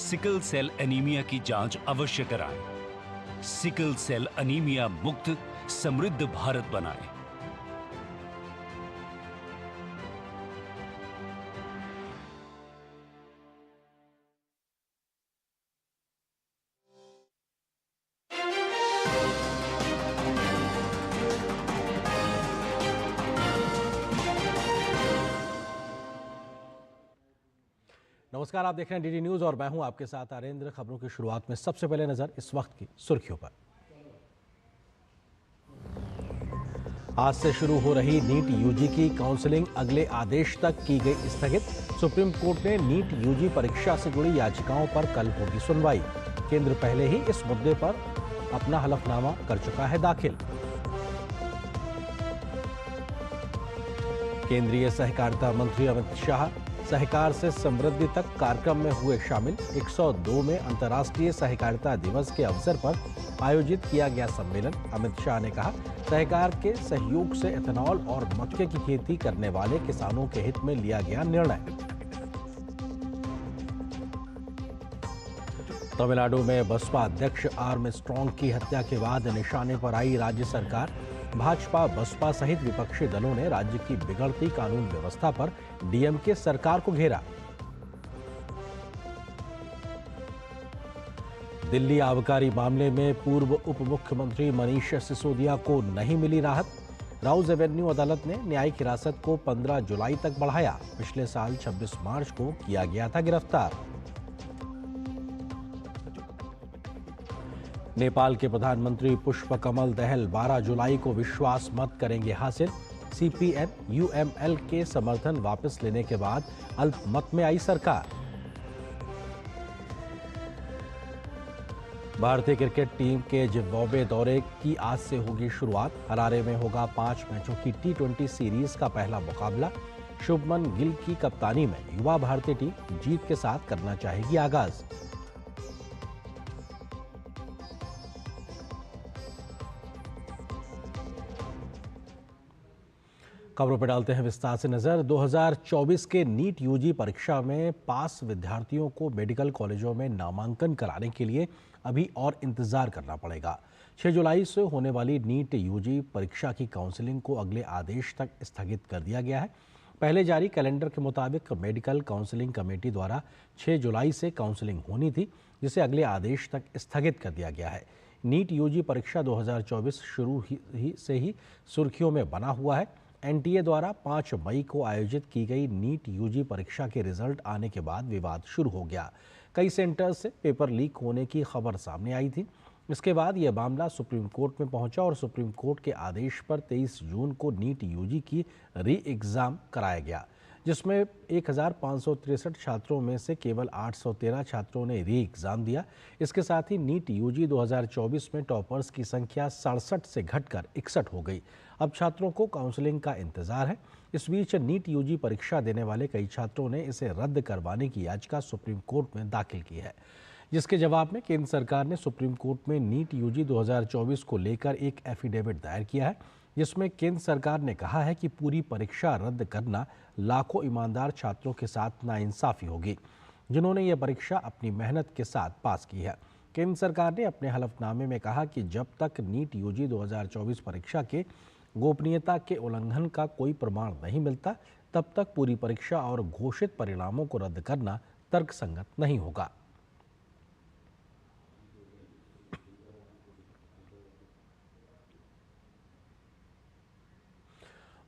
Sickle cell anaemia की जांच अवश्य कराएं। सिकल सेल एनीमिया मुक्त समृद्ध भारत बनाएं। नमस्कार, आप देख रहे हैं डीडी न्यूज और मैं हूं आपके साथ आरेंद्र। खबरों की शुरुआत में सबसे पहले नजर इस वक्त की सुर्खियों पर। आज से शुरू हो रही नीट यूजी की काउंसलिंग अगले आदेश तक की गई स्थगित। सुप्रीम कोर्ट ने नीट यूजी परीक्षा से जुड़ी याचिकाओं पर कल होगी सुनवाई। केंद्र पहले ही इस मुद्दे पर अपना हलफनामा कर चुका है दाखिल। केंद्रीय सहकारिता मंत्री अमित शाह सहकार से समृद्धि तक कार्यक्रम में हुए शामिल। 102 में अंतर्राष्ट्रीय सहकारिता दिवस के अवसर पर आयोजित किया गया सम्मेलन। अमित शाह ने कहा, सहकार के सहयोग से एथेनॉल और मक्के की खेती करने वाले किसानों के हित में लिया गया निर्णय। तमिलनाडु में बसपा अध्यक्ष आर्मस्ट्रांग की हत्या के बाद निशाने पर आई राज्य सरकार। भाजपा बसपा सहित विपक्षी दलों ने राज्य की बिगड़ती कानून व्यवस्था पर डीएमके सरकार को घेरा। दिल्ली आबकारी मामले में पूर्व उप मुख्यमंत्री मनीष सिसोदिया को नहीं मिली राहत। राउज एवेन्यू अदालत ने न्यायिक हिरासत को 15 जुलाई तक बढ़ाया। पिछले साल 26 मार्च को किया गया था गिरफ्तार। नेपाल के प्रधानमंत्री पुष्पकमल दहल 12 जुलाई को विश्वास मत करेंगे हासिल। सीपीएम यूएमएल के समर्थन वापस लेने के बाद अल्पमत में आई सरकार। भारतीय क्रिकेट टीम के जिम्बाब्वे दौरे की आज से होगी शुरुआत। हरारे में होगा 5 मैचों की टी20 सीरीज का पहला मुकाबला। शुभमन गिल की कप्तानी में युवा भारतीय टीम जीत के साथ करना चाहेगी आगाज। खबरों पर डालते हैं विस्तार से नजर। 2024 के नीट यूजी परीक्षा में पास विद्यार्थियों को मेडिकल कॉलेजों में नामांकन कराने के लिए अभी और इंतजार करना पड़ेगा। 6 जुलाई से होने वाली नीट यूजी परीक्षा की काउंसलिंग को अगले आदेश तक स्थगित कर दिया गया है। पहले जारी कैलेंडर के मुताबिक मेडिकल काउंसलिंग कमेटी द्वारा 6 जुलाई से काउंसलिंग होनी थी, जिसे अगले आदेश तक स्थगित कर दिया गया है। नीट यूजी परीक्षा 2024 शुरू से ही सुर्खियों में बना हुआ है। एनटीए द्वारा 5 मई को आयोजित की गई नीट यूजी परीक्षा के रिजल्ट आने के बाद विवाद शुरू हो गया। कई सेंटर्स से पेपर लीक होने की खबर सामने आई थी। इसके बाद यह मामला सुप्रीम कोर्ट में पहुंचा और सुप्रीम कोर्ट के आदेश पर 23 जून को नीट यूजी की री एग्ज़ाम कराया गया, जिसमें 1563 छात्रों में से केवल 813 छात्रों ने री एग्ज़ाम दिया। इसके साथ ही नीट यूजी 2024 में टॉपर्स की संख्या 67 से घटकर 61 हो गई। अब छात्रों को काउंसलिंग का इंतजार है। इस बीच नीट यूजी परीक्षा देने वाले कई छात्रों ने इसे रद्द करवाने की याचिका सुप्रीम कोर्ट में दाखिल की है, जिसके जवाब में केंद्र सरकार ने सुप्रीम कोर्ट में नीट यूजी 2024 को लेकर एक एफिडेविट दायर किया है, जिसमें केंद्र सरकार ने कहा है कि पूरी परीक्षा रद्द करना लाखों ईमानदार छात्रों के साथ नाइंसाफी होगी, जिन्होंने ये परीक्षा अपनी मेहनत के साथ पास की है। केंद्र सरकार ने अपने हलफनामे में कहा कि जब तक नीट यूजी 2024 परीक्षा के गोपनीयता के उल्लंघन का कोई प्रमाण नहीं मिलता, तब तक पूरी परीक्षा और घोषित परिणामों को रद्द करना तर्कसंगत नहीं होगा।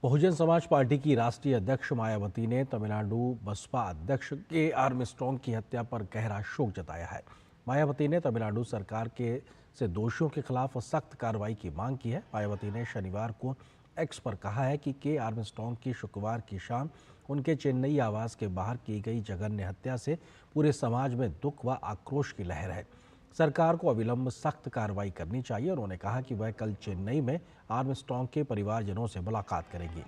बहुजन समाज पार्टी की राष्ट्रीय अध्यक्ष मायावती ने तमिलनाडु बसपा अध्यक्ष के आर्मस्ट्रांग की हत्या पर गहरा शोक जताया है। मायावती ने तमिलनाडु सरकार से दोषियों के खिलाफ सख्त कार्रवाई की मांग की है। मायावती ने शनिवार को एक्स पर कहा है कि के आर्मस्ट्रांग की शुक्रवार की शाम उनके चेन्नई आवास के बाहर की गई जघन्य हत्या से पूरे समाज में दुख व आक्रोश की लहर है। सरकार को अविलंब सख्त कार्रवाई करनी चाहिए। उन्होंने कहा कि वह कल चेन्नई में आर्मस्ट्रांग के परिवारजनों से मुलाकात करेंगी।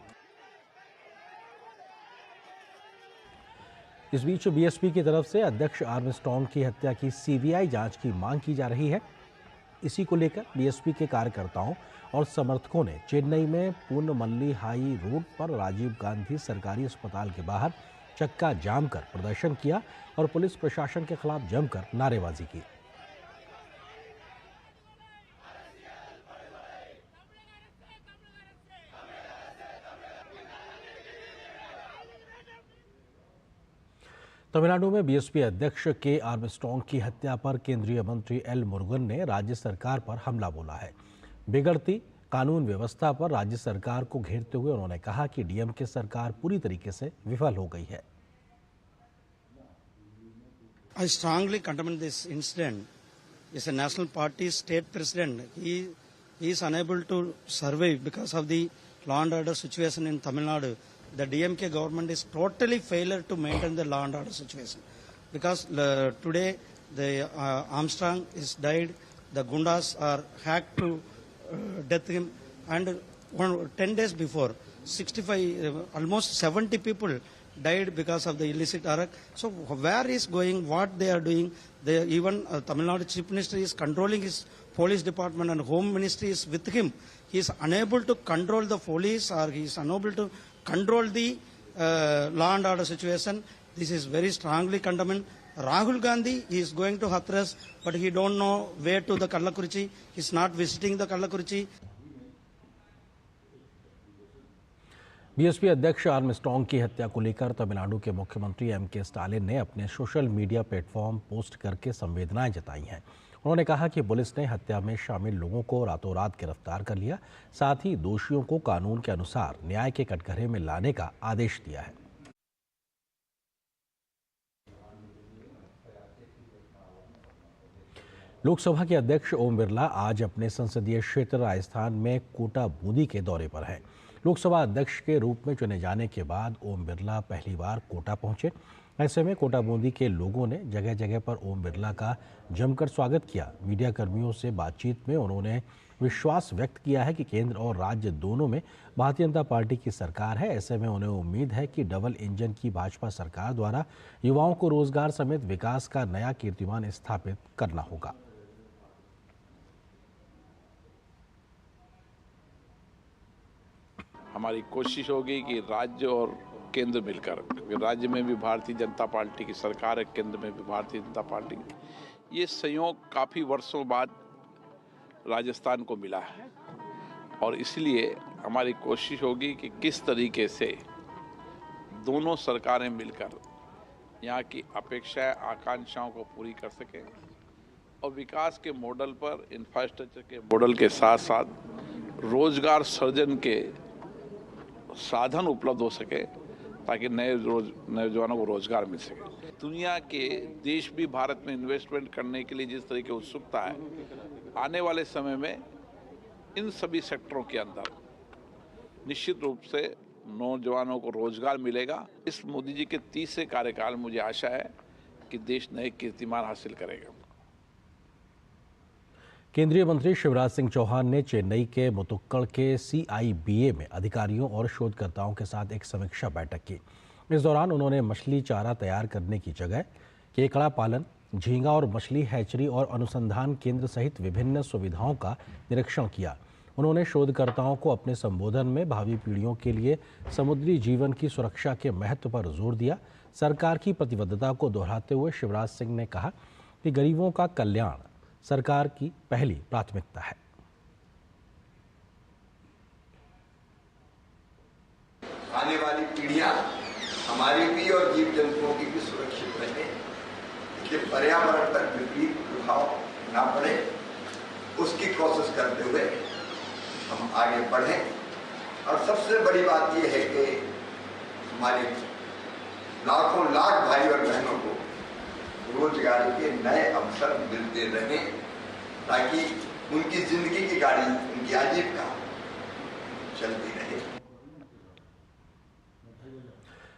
इस बीच बीएसपी की तरफ से अध्यक्ष आर्मस्ट्रांग की हत्या की सीबीआई जांच की मांग की जा रही है। इसी को लेकर बीएसपी के कार्यकर्ताओं और समर्थकों ने चेन्नई में पूर्णमल्ली हाई रोड पर राजीव गांधी सरकारी अस्पताल के बाहर चक्का जाम कर प्रदर्शन किया और पुलिस प्रशासन के खिलाफ जमकर नारेबाजी की। तमिलनाडु में बीएसपी अध्यक्ष के आर्मस्ट्रॉन्ग की हत्या पर केंद्रीय मंत्री एल मुरुगन ने राज्य सरकार पर हमला बोला है। बिगड़ती कानून व्यवस्था पर राज्य सरकार को घेरते हुए उन्होंने कहा कि डीएमके सरकार पूरी तरीके से विफल हो गई है। I strongly condemn this incident. Is a national party state president. He is unable to survive because of the law and order situation in Tamil Nadu. The DMK government is totally failure to maintain the law and order situation. Because today the Armstrong is died, the Gundas are hacked to death him, and 10 days before, 65, almost 70 people died because of the illicit arak. So where is going, what they are doing? Even Tamil Nadu Chief Minister is controlling his police department and Home Ministry is with him. He is unable to control the police, or he is unable to control the law and order situation. This is very strongly condemned. Rahul Gandhi is going to Hathras, but he don't know where to the Kallakurichi. He is not visiting the Kallakurichi. BSP अध्यक्ष Armstrong की हत्या को लेकर तमिलनाडु के मुख्यमंत्री MK Stalin ने अपने social media platform post करके संवेदनाएं जताई हैं। उन्होंने कहा कि पुलिस ने हत्या में शामिल लोगों को रातों रात गिरफ्तार कर लिया, साथ ही दोषियों को कानून के अनुसार न्याय के कटघरे में लाने का आदेश दिया है। लोकसभा के अध्यक्ष ओम बिरला आज अपने संसदीय क्षेत्र राजस्थान में कोटा बूंदी के दौरे पर हैं। लोकसभा अध्यक्ष के रूप में चुने जाने के बाद ओम बिरला पहली बार कोटा पहुंचे। ऐसे में कोटा बूंदी के लोगों ने जगह जगह पर ओम बिरला का जमकर स्वागत किया। मीडिया कर्मियों से बातचीत में उन्होंने विश्वास व्यक्त किया है कि केंद्र और राज्य दोनों में भारतीय जनता पार्टी की सरकार है। ऐसे में उन्हें उम्मीद है कि डबल इंजन की भाजपा सरकार द्वारा युवाओं को रोजगार समेत विकास का नया कीर्तिमान स्थापित करना होगा। हमारी कोशिश होगी कि राज्य और केंद्र मिलकर, राज्य में भी भारतीय जनता पार्टी की सरकार है, केंद्र में भी भारतीय जनता पार्टी की, ये संयोग काफ़ी वर्षों बाद राजस्थान को मिला है और इसलिए हमारी कोशिश होगी कि किस तरीके से दोनों सरकारें मिलकर यहाँ की अपेक्षाएं, आकांक्षाओं को पूरी कर सकें और विकास के मॉडल पर, इंफ्रास्ट्रक्चर के मॉडल के साथ साथ रोजगार सृजन के साधन उपलब्ध हो सके ताकि नए नौजवानों को रोजगार मिल सके। दुनिया के देश भी भारत में इन्वेस्टमेंट करने के लिए जिस तरह की उत्सुकता है, आने वाले समय में इन सभी सेक्टरों के अंदर निश्चित रूप से नौजवानों को रोजगार मिलेगा। इस मोदी जी के तीसरे कार्यकाल में मुझे आशा है कि देश नए कीर्तिमान हासिल करेगा। केंद्रीय मंत्री शिवराज सिंह चौहान ने चेन्नई के मुतुक्कड़ के CIBA में अधिकारियों और शोधकर्ताओं के साथ एक समीक्षा बैठक की। इस दौरान उन्होंने मछली चारा तैयार करने की जगह केकड़ा पालन, झींगा और मछली हैचरी और अनुसंधान केंद्र सहित विभिन्न सुविधाओं का निरीक्षण किया। उन्होंने शोधकर्ताओं को अपने संबोधन में भावी पीढ़ियों के लिए समुद्री जीवन की सुरक्षा के महत्व पर जोर दिया। सरकार की प्रतिबद्धता को दोहराते हुए शिवराज सिंह ने कहा कि गरीबों का कल्याण सरकार की पहली प्राथमिकता है। आने वाली पीढ़ियां हमारी भी और जीव जंतुओं की भी सुरक्षित रहे, कि पर्यावरण पर विपरीत प्रभाव ना पड़े, उसकी कोशिश करते हुए हम आगे बढ़ें। और सबसे बड़ी बात यह है कि हमारे लाखों लाख भाई और बहनों को रोजगार के नए अवसर मिलते रहें ताकि उनकी जिंदगी की गाड़ी, उनकी आजीविका चलती रहे।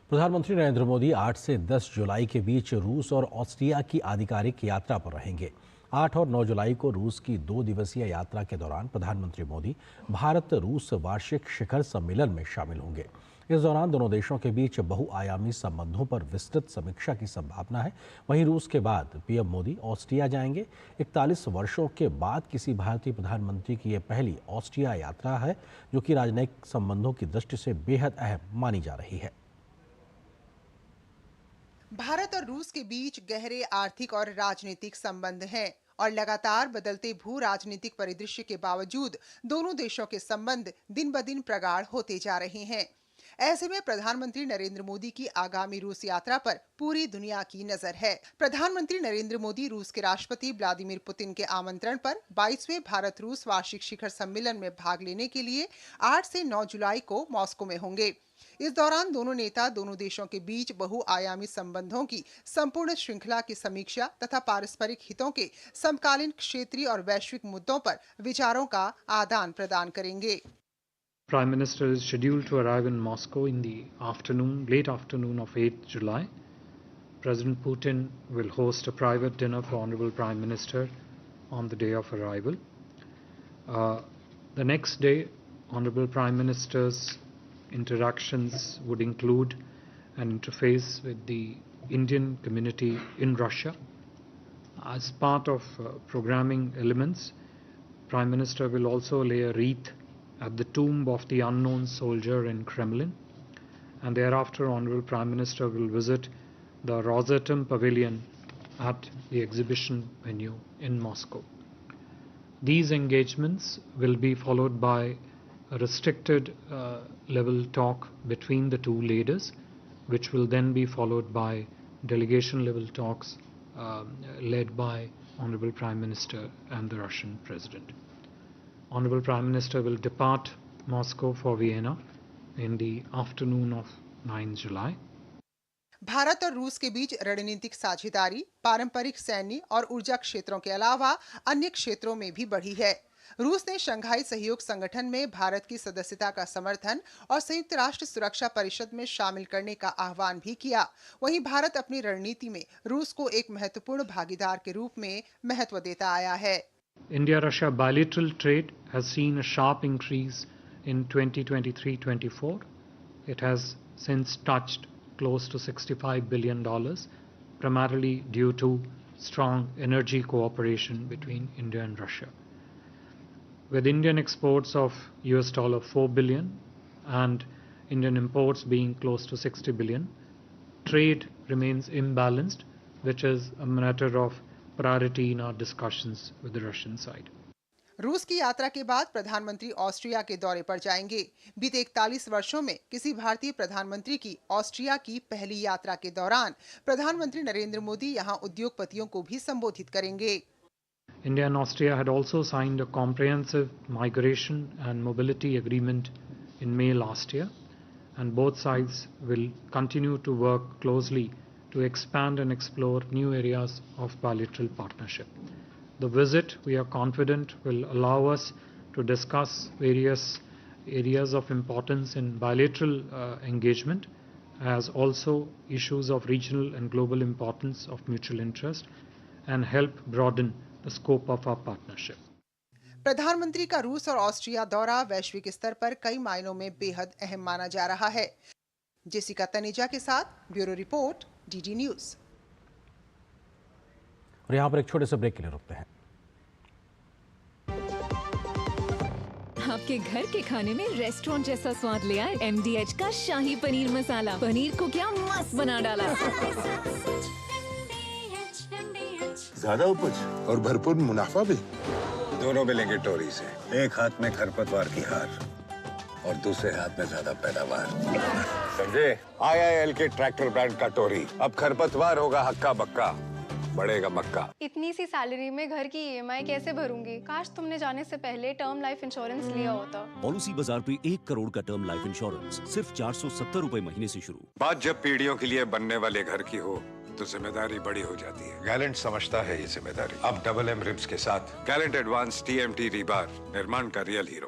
प्रधानमंत्री नरेंद्र मोदी 8 से 10 जुलाई के बीच रूस और ऑस्ट्रिया की आधिकारिक यात्रा पर रहेंगे। 8 और 9 जुलाई को रूस की 2 दिवसीय यात्रा के दौरान प्रधानमंत्री मोदी भारत रूस वार्षिक शिखर सम्मेलन में शामिल होंगे। इस दौरान दोनों देशों के बीच बहुआयामी संबंधों पर विस्तृत समीक्षा की संभावना है। वहीं रूस के बाद पीएम मोदी ऑस्ट्रिया जाएंगे। 41 वर्षों के बाद किसी भारतीय प्रधानमंत्री की यह पहली ऑस्ट्रिया यात्रा है, जो कि राजनयिक संबंधों की दृष्टि से बेहद अहम मानी जा रही है। भारत और रूस के बीच गहरे आर्थिक और राजनीतिक संबंध हैं और लगातार बदलते भू राजनीतिक परिदृश्य के बावजूद दोनों देशों के संबंध दिन ब दिन प्रगाढ़ होते जा रहे हैं। ऐसे में प्रधानमंत्री नरेंद्र मोदी की आगामी रूस यात्रा पर पूरी दुनिया की नजर है। प्रधानमंत्री नरेंद्र मोदी रूस के राष्ट्रपति व्लादिमीर पुतिन के आमंत्रण पर 22वें भारत रूस वार्षिक शिखर सम्मेलन में भाग लेने के लिए 8 से 9 जुलाई को मॉस्को में होंगे। इस दौरान दोनों नेता दोनों देशों के बीच बहुआयामी संबंधों की संपूर्ण श्रृंखला की समीक्षा तथा पारस्परिक हितों के समकालीन क्षेत्रीय और वैश्विक मुद्दों पर विचारों का आदान प्रदान करेंगे। Prime Minister is scheduled to arrive in Moscow in the afternoon, late afternoon of 8th July. President Putin will host a private dinner for Honorable Prime Minister on the day of arrival. The next day, Honorable Prime Minister's interactions would include an interface with the Indian community in Russia. As part of programming elements, Prime Minister will also lay a wreath at the tomb of the unknown soldier in Kremlin, and thereafter Honorable Prime Minister will visit the Rosatom Pavilion at the exhibition venue in Moscow. These engagements will be followed by a restricted level talk between the two leaders, which will then be followed by delegation level talks led by Honorable Prime Minister and the Russian President. Honorable Prime Minister will depart Moscow for Vienna in the afternoon of 9 July. Bharat और रूस के बीच रणनीतिक साझेदारी पारंपरिक सैन्य और ऊर्जा क्षेत्रों के अलावा अन्य क्षेत्रों में भी बढ़ी है। रूस ने शंघाई सहयोग संगठन में भारत की सदस्यता का समर्थन और संयुक्त राष्ट्र सुरक्षा परिषद में शामिल करने का आह्वान भी किया। वहीं भारत अपनी रणनीति में रूस को एक महत्वपूर्ण भागीदार के रूप में महत्व देता आया है। India-Russia bilateral trade has seen a sharp increase in 2023-24. It has since touched close to $65 billion, primarily due to strong energy cooperation between India and Russia. With Indian exports of $4 billion and Indian imports being close to $60 billion, trade remains imbalanced, which is a matter of priority in our discussions with the Russian side. रूस की यात्रा के बाद प्रधानमंत्री Austria के दौरे पर जाएंगे। बीते 41 वर्षों में किसी भारतीय प्रधानमंत्री की ऑस्ट्रिया की पहली यात्रा के दौरान प्रधानमंत्री नरेंद्र मोदी यहां उद्योगपतियों को भी संबोधित करेंगे। India and Austria had also signed a comprehensive migration and mobility agreement in May last year, and both sides will continue to work closely to expand and explore new areas of bilateral partnership. The visit, we are confident, will allow us to discuss various areas of importance in bilateral engagement, as also issues of regional and global importance of mutual interest, and help broaden the scope of our partnership. प्रधानमंत्री का रूस और Austria दौरा वैश्विक स्तर पर कई मायनों में बेहद अहम माना जा रहा है। जेसिका तनेजा के साथ ब्यूरो रिपोर्ट, डीडी न्यूज। और यहाँ पर एक छोटे से ब्रेक के लिए रुकते हैं। आपके घर के खाने में रेस्टोरेंट जैसा स्वाद ले आए MDH का शाही पनीर मसाला। पनीर को क्या मस्त बना डाला। ज्यादा उपज और भरपूर मुनाफा भी। दोनों मिलेंगे टोरी से। एक हाथ में खरपतवार की हार और दूसरे हाथ में ज्यादा पैदावार। समझे? IIL के ट्रैक्टर ब्रांड का टोरी। अब खरपतवार होगा हक्का बक्का, बढ़ेगा मक्का। इतनी सी सैलरी में घर की EMI कैसे भरूंगी? काश तुमने जाने से पहले टर्म लाइफ इंश्योरेंस लिया होता। पॉलिसी बाजार पे 1 करोड़ का टर्म लाइफ इंश्योरेंस सिर्फ 470 रुपए महीने से शुरू। बात जब पीढ़ियों के लिए बनने वाले घर की हो तो जिम्मेदारी बड़ी हो जाती है। गैलेंट समझता है ये जिम्मेदारी। अब MM रिब्स के साथ गैलेंट एडवांस TMT रीबार, निर्माण का रियल हीरो।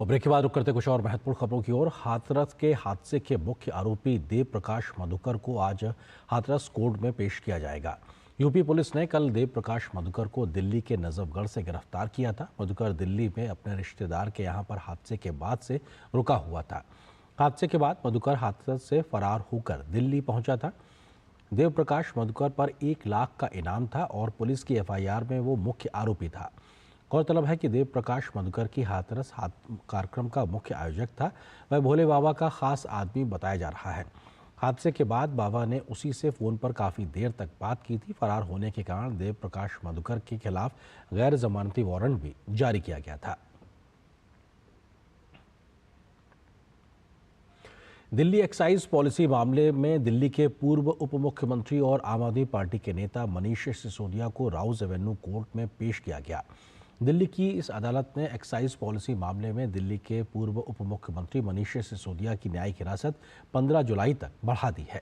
और ब्रेक के बाद रुक करते कुछ और महत्वपूर्ण खबरों की ओर। हाथरस के हादसे के मुख्य आरोपी देव प्रकाश मधुकर को आज हाथरस कोर्ट में पेश किया जाएगा। यूपी पुलिस ने कल देव प्रकाश मधुकर को दिल्ली के नजफगढ़ से गिरफ्तार किया था। मधुकर दिल्ली में अपने रिश्तेदार के यहां पर हादसे के बाद से रुका हुआ था। हादसे के बाद मधुकर हाथरस से फरार होकर दिल्ली पहुंचा था। देव प्रकाश मधुकर पर 1 लाख का इनाम था और पुलिस की एफआईआर में वो मुख्य आरोपी था। गौरतलब है कि देव प्रकाश मधुकर की हाथरस कार्यक्रम का मुख्य आयोजक था। वह भोले बाबा का खास आदमी बताया जा रहा है। हादसे के बाद बाबा ने उसी से फोन पर काफी देर तक बात की थी। फरार होने के कारण देव प्रकाश मधुकर के खिलाफ गैर जमानती वारंट भी जारी किया गया था। दिल्ली एक्साइज पॉलिसी मामले में दिल्ली के पूर्व उप मुख्यमंत्री और आम आदमी पार्टी के नेता मनीष सिसोदिया को राउज एवेन्यू कोर्ट में पेश किया गया। दिल्ली की इस अदालत ने एक्साइज पॉलिसी मामले में दिल्ली के पूर्व उप मुख्यमंत्री मनीष सिसोदिया की न्यायिक हिरासत 15 जुलाई तक बढ़ा दी है।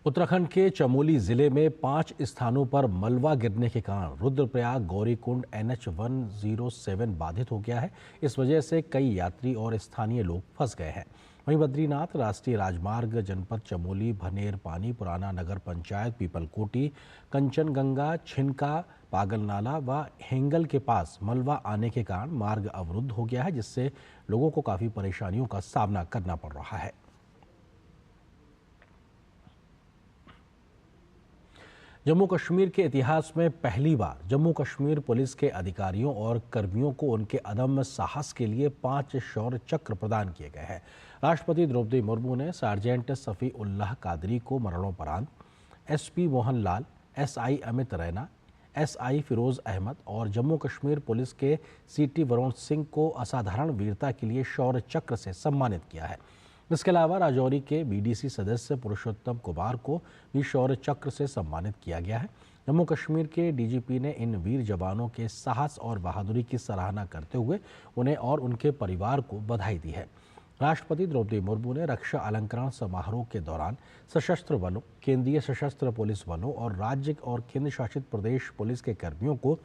उत्तराखंड के चमोली जिले में 5 स्थानों पर मलबा गिरने के कारण रुद्रप्रयाग गौरीकुंड NH 107 बाधित हो गया है। इस वजह से कई यात्री और स्थानीय लोग फंस गए हैं। वहीं बद्रीनाथ राष्ट्रीय राजमार्ग जनपद चमोली, भनेर पानी, पुराना नगर पंचायत, पीपलकोटी, कंचनगंगा, छिनका, पागलनाला व हेंगल के पास मलबा आने के कारण मार्ग अवरुद्ध हो गया है, जिससे लोगों को काफी परेशानियों का सामना करना पड़ रहा है। जम्मू कश्मीर के इतिहास में पहली बार जम्मू कश्मीर पुलिस के अधिकारियों और कर्मियों को उनके अदम्य साहस के लिए 5 शौर्य चक्र प्रदान किए गए हैं। राष्ट्रपति द्रौपदी मुर्मू ने सार्जेंट सफ़ी उल्लाह कादरी को मरणोपरांत, SP Mohan Lal, SI Amit Raina, SI Firoz Ahmad और जम्मू कश्मीर पुलिस के CT वरुण सिंह को असाधारण वीरता के लिए शौर्य चक्र से सम्मानित किया है। इसके अलावा राजौरी के BDC सदस्य पुरुषोत्तम कुमार को भी शौर्य चक्र से सम्मानित किया गया है। जम्मू कश्मीर के DGP ने इन वीर जवानों के साहस और बहादुरी की सराहना करते हुए उन्हें और उनके परिवार को बधाई दी है। राष्ट्रपति द्रौपदी मुर्मू ने रक्षा अलंकरण समारोह के दौरान सशस्त्र बलों, केंद्रीय सशस्त्र पुलिस बलों और राज्य और केंद्र शासित प्रदेश पुलिस के कर्मियों को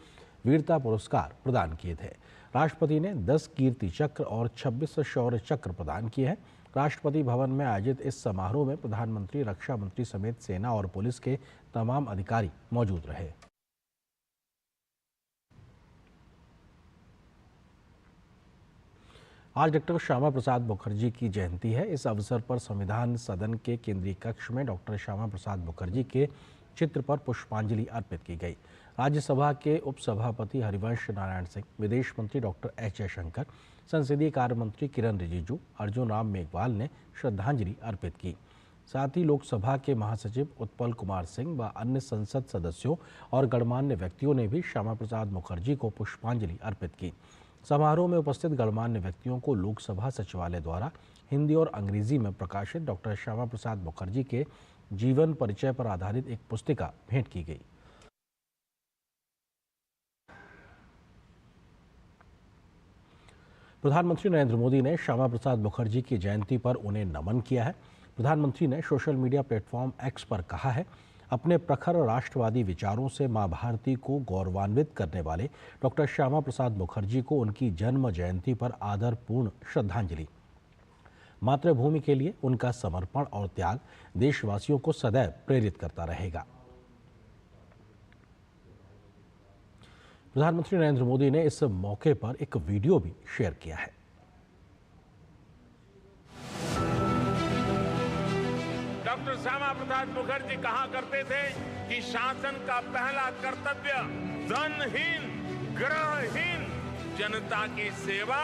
वीरता पुरस्कार प्रदान किए थे। राष्ट्रपति ने 10 कीर्ति चक्र और 26 शौर्य चक्र प्रदान किए हैं। राष्ट्रपति भवन में आयोजित इस समारोह में प्रधानमंत्री, रक्षा मंत्री समेत सेना और पुलिस के तमाम अधिकारी मौजूद रहे। आज डॉक्टर श्यामा प्रसाद मुखर्जी की जयंती है। इस अवसर पर संविधान सदन के केंद्रीय कक्ष में डॉक्टर श्यामा प्रसाद मुखर्जी के चित्र पर पुष्पांजलि अर्पित की गई। राज्यसभा के उपसभापति हरिवंश नारायण सिंह, विदेश मंत्री डॉक्टर एस जयशंकर, संसदीय कार्य मंत्री किरण रिजिजू, अर्जुन राम मेघवाल ने श्रद्धांजलि अर्पित की। साथ ही लोकसभा के महासचिव उत्पल कुमार सिंह व अन्य संसद सदस्यों और गणमान्य व्यक्तियों ने भी श्यामा प्रसाद मुखर्जी को पुष्पांजलि अर्पित की। समारोह में उपस्थित गणमान्य व्यक्तियों को लोकसभा सचिवालय द्वारा हिंदी और अंग्रेजी में प्रकाशित डॉक्टर श्यामा प्रसाद मुखर्जी के जीवन परिचय पर आधारित एक पुस्तिका भेंट की गई। प्रधानमंत्री नरेंद्र मोदी ने श्यामा प्रसाद मुखर्जी की जयंती पर उन्हें नमन किया है। प्रधानमंत्री ने सोशल मीडिया प्लेटफॉर्म X पर कहा है, अपने प्रखर राष्ट्रवादी विचारों से मां भारती को गौरवान्वित करने वाले डॉक्टर श्यामा प्रसाद मुखर्जी को उनकी जन्म जयंती पर आदरपूर्ण श्रद्धांजलि। मातृभूमि के लिए उनका समर्पण और त्याग देशवासियों को सदैव प्रेरित करता रहेगा। प्रधानमंत्री नरेंद्र मोदी ने इस मौके पर एक वीडियो भी शेयर किया है। डॉक्टर श्यामा प्रसाद मुखर्जी कहा करते थे कि शासन का पहला कर्तव्य धनहीन, ग्रहहीन जनता की सेवा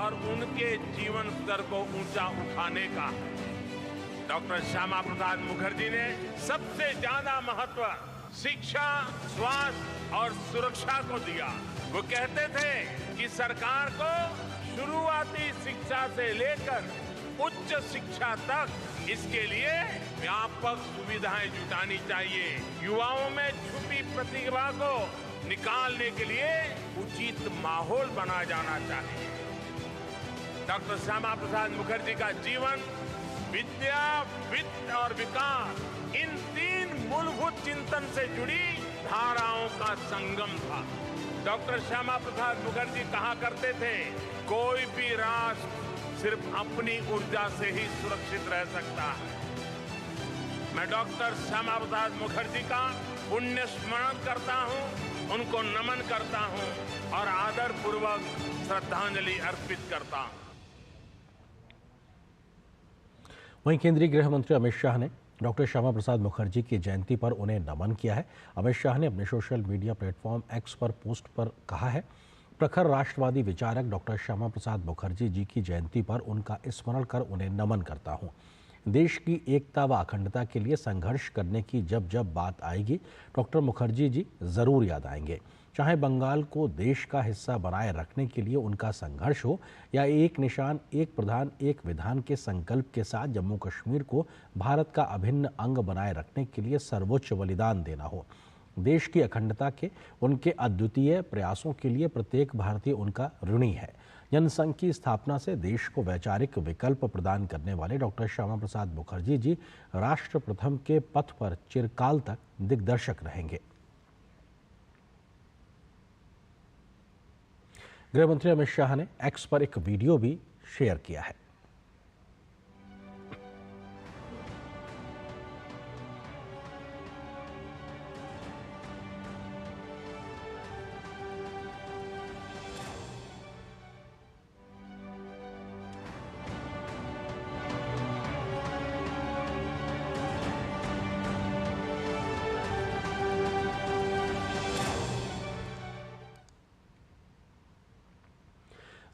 और उनके जीवन स्तर को ऊंचा उठाने का है। डॉक्टर श्यामा प्रसाद मुखर्जी ने सबसे ज्यादा महत्व शिक्षा, स्वास्थ्य और सुरक्षा को दिया। वो कहते थे कि सरकार को शुरुआती शिक्षा से लेकर उच्च शिक्षा तक इसके लिए व्यापक सुविधाएं जुटानी चाहिए। युवाओं में छुपी प्रतिभा को निकालने के लिए उचित माहौल बनाया जाना चाहिए। डॉक्टर श्यामा प्रसाद मुखर्जी का जीवन विद्या, वित्त और विकास इन 3 मूलभूत चिंतन से जुड़ी धाराओं का संगम था। डॉक्टर श्यामा प्रसाद मुखर्जी कहा करते थे, कोई भी राष्ट्र सिर्फ अपनी ऊर्जा से ही सुरक्षित रह सकता है। मैं डॉक्टर श्यामा प्रसाद मुखर्जी का पुण्य स्मरण करता हूं, उनको नमन करता हूं और आदर पूर्वक श्रद्धांजलि अर्पित करता हूं। वहीं केंद्रीय गृह मंत्री अमित शाह ने डॉक्टर श्यामा प्रसाद मुखर्जी की जयंती पर उन्हें नमन किया है। अमित शाह ने अपने सोशल मीडिया प्लेटफॉर्म एक्स पर पोस्ट पर कहा है, प्रखर राष्ट्रवादी विचारक डॉक्टर श्यामा प्रसाद मुखर्जी जी की जयंती पर उनका स्मरण कर उन्हें नमन करता हूं। देश की एकता व अखंडता के लिए संघर्ष करने की जब जब बात आएगी, डॉक्टर मुखर्जी जी जरूर याद आएंगे। चाहे बंगाल को देश का हिस्सा बनाए रखने के लिए उनका संघर्ष हो या एक निशान एक प्रधान एक विधान के संकल्प के साथ जम्मू कश्मीर को भारत का अभिन्न अंग बनाए रखने के लिए सर्वोच्च बलिदान देना हो, देश की अखंडता के उनके अद्वितीय प्रयासों के लिए प्रत्येक भारतीय उनका ऋणी है। जनसंघ की स्थापना से देश को वैचारिक विकल्प प्रदान करने वाले डॉक्टर श्यामा प्रसाद मुखर्जी जी राष्ट्र प्रथम के पथ पर चिरकाल तक दिग्दर्शक रहेंगे। गृह मंत्री अमित शाह ने एक्स पर एक वीडियो भी शेयर किया है।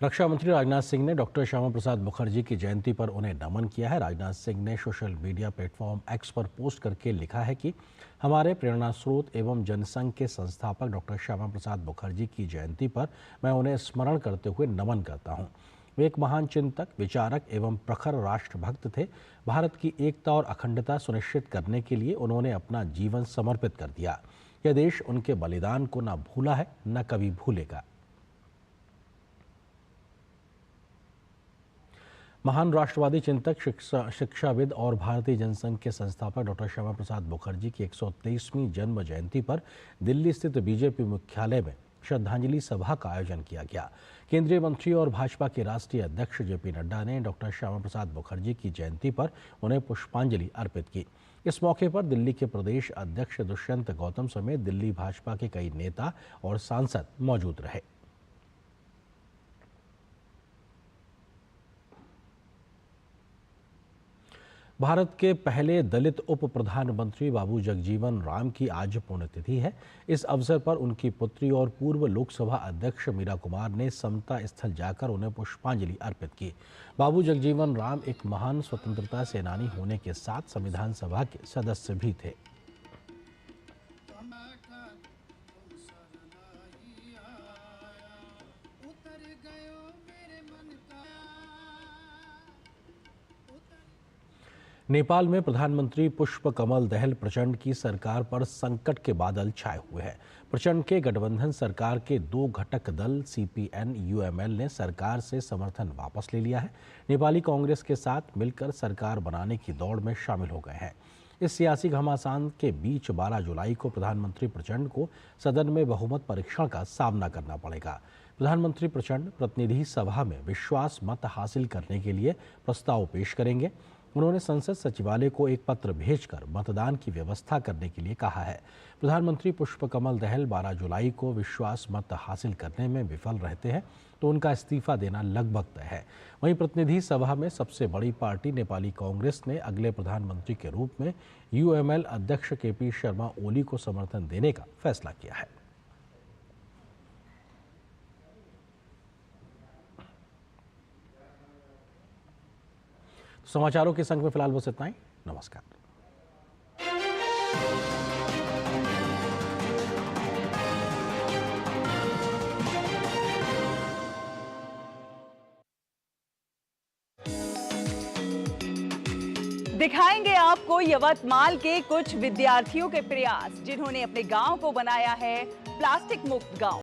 रक्षा मंत्री राजनाथ सिंह ने डॉक्टर श्यामा प्रसाद मुखर्जी की जयंती पर उन्हें नमन किया है। राजनाथ सिंह ने सोशल मीडिया प्लेटफॉर्म एक्स पर पोस्ट करके लिखा है कि हमारे प्रेरणा स्रोत एवं जनसंघ के संस्थापक डॉक्टर श्यामा प्रसाद मुखर्जी की जयंती पर मैं उन्हें स्मरण करते हुए नमन करता हूं। वे एक महान चिंतक, विचारक एवं प्रखर राष्ट्रभक्त थे। भारत की एकता और अखंडता सुनिश्चित करने के लिए उन्होंने अपना जीवन समर्पित कर दिया। यह देश उनके बलिदान को न भूला है, न कभी भूलेगा। महान राष्ट्रवादी चिंतक, शिक्षाविद और भारतीय जनसंघ के संस्थापक डॉक्टर श्यामा प्रसाद मुखर्जी की 123वीं जन्म जयंती पर दिल्ली स्थित बीजेपी मुख्यालय में श्रद्धांजलि सभा का आयोजन किया गया। केंद्रीय मंत्री और भाजपा के राष्ट्रीय अध्यक्ष जेपी नड्डा ने डॉक्टर श्यामा प्रसाद मुखर्जी की जयंती पर उन्हें पुष्पांजलि अर्पित की। इस मौके पर दिल्ली के प्रदेश अध्यक्ष दुष्यंत गौतम समेत दिल्ली भाजपा के कई नेता और सांसद मौजूद रहे। भारत के पहले दलित उप प्रधानमंत्री बाबू जगजीवन राम की आज पुण्यतिथि है। इस अवसर पर उनकी पुत्री और पूर्व लोकसभा अध्यक्ष मीरा कुमार ने समता स्थल जाकर उन्हें पुष्पांजलि अर्पित की। बाबू जगजीवन राम एक महान स्वतंत्रता सेनानी होने के साथ संविधान सभा के सदस्य भी थे। नेपाल में प्रधानमंत्री पुष्प कमल दहल प्रचंड की सरकार पर संकट के बादल छाए हुए हैं। प्रचंड के गठबंधन सरकार के दो घटक दल सीपीएन यूएमएल ने सरकार से समर्थन वापस ले लिया है। नेपाली कांग्रेस के साथ मिलकर सरकार बनाने की दौड़ में शामिल हो गए हैं। इस सियासी घमासान के बीच 12 जुलाई को प्रधानमंत्री प्रचंड को सदन में बहुमत परीक्षण का सामना करना पड़ेगा। प्रधानमंत्री प्रचंड प्रतिनिधि सभा में विश्वास मत हासिल करने के लिए प्रस्ताव पेश करेंगे। उन्होंने संसद सचिवालय को एक पत्र भेजकर मतदान की व्यवस्था करने के लिए कहा है। प्रधानमंत्री पुष्पकमल दहल 12 जुलाई को विश्वास मत हासिल करने में विफल रहते हैं तो उनका इस्तीफा देना लगभग तय है। वहीं प्रतिनिधि सभा में सबसे बड़ी पार्टी नेपाली कांग्रेस ने अगले प्रधानमंत्री के रूप में यूएमएल अध्यक्ष केपी शर्मा ओली को समर्थन देने का फैसला किया है। समाचारों के संग में फिलहाल बस इतना ही। नमस्कार। दिखाएंगे आपको यवतमाल के कुछ विद्यार्थियों के प्रयास जिन्होंने अपने गांव को बनाया है प्लास्टिक मुक्त गांव।